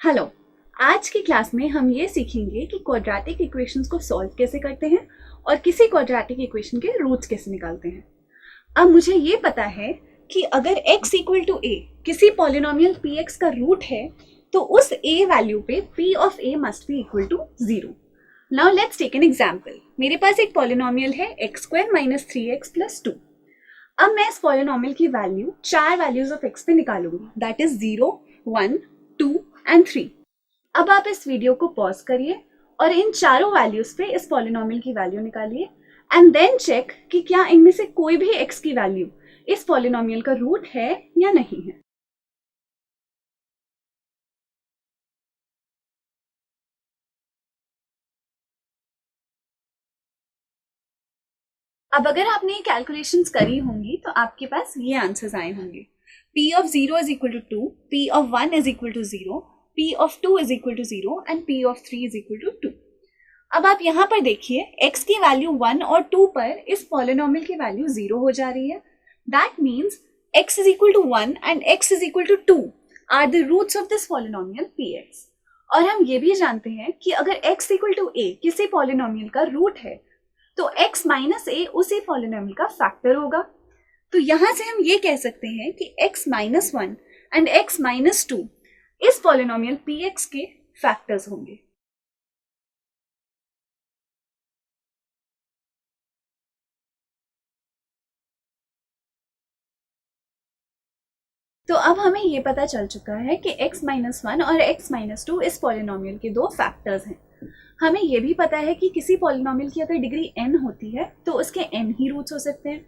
Hello. आज की class में हम ये सीखेंगे कि क्वाड्रेटिक इक्वेशंस को सॉल्व कैसे करते हैं और किसी क्वाड्रेटिक इक्वेशन के रूट्स कैसे निकालते हैं। अब मुझे ये पता है कि अगर x इक्वल टू a किसी पॉलिनोमियल px का रूट है तो उस a वैल्यू पे p of a must be equal to 0। Now let's take an example. मेरे पास एक पॉलिनोमियल है x square minus 3x plus 2। अब मैं इस पॉलिनोमियल की वैल्यू चार वैल्यूज ऑफ x पे निकालूंगी, दैट इज 0, 1, 2 एंड 3। अब आप इस वीडियो को पॉज करिए और इन चारों वैल्यूज पे इस पॉलिनोमियल की वैल्यू निकालिए एंड देन चेक कि क्या इनमें से कोई भी x की वैल्यू इस पॉलिनोमियल का रूट है या नहीं है। अब अगर आपने ये कैलकुलेशंस करी होंगी तो आपके पास ये आंसर्स आए होंगे। p of 0 is equal to 2, p of 1 is equal to 0, p of 2 is equal to 0 and p of 3 is equal to 2। अब आप यहाँ पर देखिए x की वैल्यू 1 और 2 पर इस पॉलिनोमियल की वैल्यू 0 हो जा रही है। That means x is equal to 1 and x is equal to 2 are the roots of this polynomial px। और हम ये भी जानते हैं कि अगर x इक्वल टू a किसी पॉलिनोमियल का रूट है तो x माइनस a उसी पॉलिनोमियल का फैक्टर होगा। तो यहां से हम ये कह सकते हैं कि x minus 1 and x minus 2 इस पॉलिनोमियल px के फैक्टर्स होंगे। तो अब हमें ये पता चल चुका है कि x माइनस 1 और x माइनस 2 इस पॉलिनोमियल के दो फैक्टर्स हैं। हमें ये भी पता है कि किसी पॉलिनोमियल की अगर डिग्री n होती है तो उसके n ही रूट्स हो सकते हैं।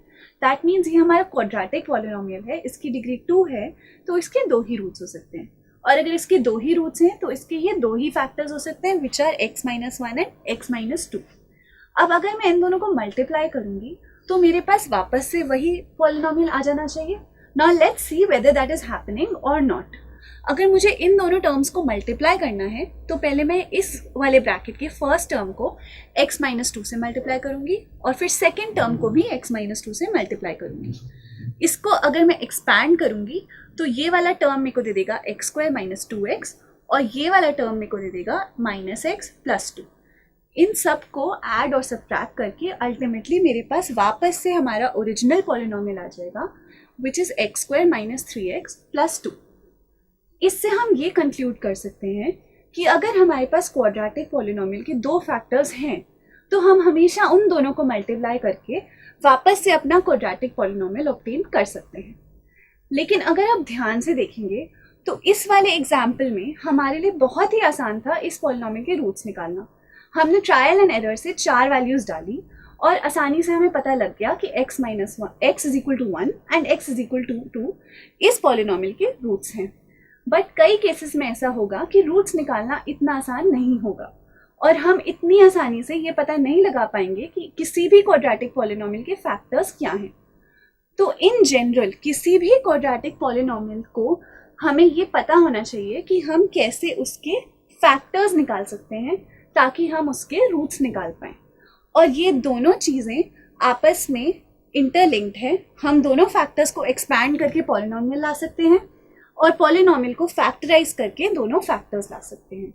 दैट मीन्स ये हमारा क्वाड्रेटिक पॉलिनोमियल है, इसकी डिग्री 2 है तो इसके दो ही रूट्स हो सकते हैं। और अगर इसके दो ही रूट्स हैं तो इसके ये दो ही फैक्टर्स हो सकते हैं which are x minus 1 and x minus 2। अब अगर मैं इन दोनों को मल्टीप्लाई करूंगी तो मेरे पास वापस से वही पॉलिनोमियल आ जाना चाहिए। Now let's see whether that is happening और नॉट। अगर मुझे इन दोनों टर्म्स को मल्टीप्लाई करना है तो पहले मैं इस वाले ब्रैकेट के फर्स्ट टर्म को x माइनस 2 से मल्टीप्लाई करूंगी और फिर सेकेंड टर्म को भी x माइनस 2 से मल्टीप्लाई करूंगी। इसको अगर मैं एक्सपैंड करूंगी तो ये वाला टर्म मेरे को दे देगा x स्क्वायर माइनस 2x और ये वाला टर्म मेरे को दे देगा माइनस x प्लस 2। इन सब को ऐड और सब्ट्रैक्ट करके अल्टीमेटली मेरे पास वापस से हमारा ओरिजिनल पॉलिनोमियल आ जाएगा which is x square minus 3x plus 2। इससे हम ये कंक्लूड कर सकते हैं कि अगर हमारे पास क्वाड्रेटिक पॉलिनोमियल के दो फैक्टर्स हैं तो हम हमेशा उन दोनों को मल्टीप्लाई करके वापस से अपना क्वाड्रेटिक पॉलिनोमियल ऑब्टेन कर सकते हैं। लेकिन अगर आप ध्यान से देखेंगे तो इस वाले एग्जाम्पल में हमारे लिए बहुत ही आसान था इस पॉलिनोमियल के रूट्स निकालना। हमने ट्रायल एंड एरर से चार वैल्यूज डाली और आसानी से हमें पता लग गया कि x minus 1 x is equal to 1 and x is equal to 2 इस पॉलिनोमियल के रूट्स हैं। बट कई केसेस में ऐसा होगा कि रूट्स निकालना इतना आसान नहीं होगा और हम इतनी आसानी से ये पता नहीं लगा पाएंगे कि किसी भी क्वाड्रेटिक पॉलिनोमियल के फैक्टर्स क्या हैं। तो इन जनरल किसी भी क्वाड्रेटिक पॉलिनोमियल को हमें ये पता होना चाहिए कि हम कैसे उसके फैक्टर्स निकाल सकते हैं ताकि हम उसके रूट्स निकाल पाएं। और ये दोनों चीज़ें आपस में इंटरलिंक्ड है। हम दोनों फैक्टर्स को एक्सपैंड करके पॉलिनोमियल ला सकते हैं और पॉलिनोमियल को फैक्टराइज करके दोनों फैक्टर्स ला सकते हैं।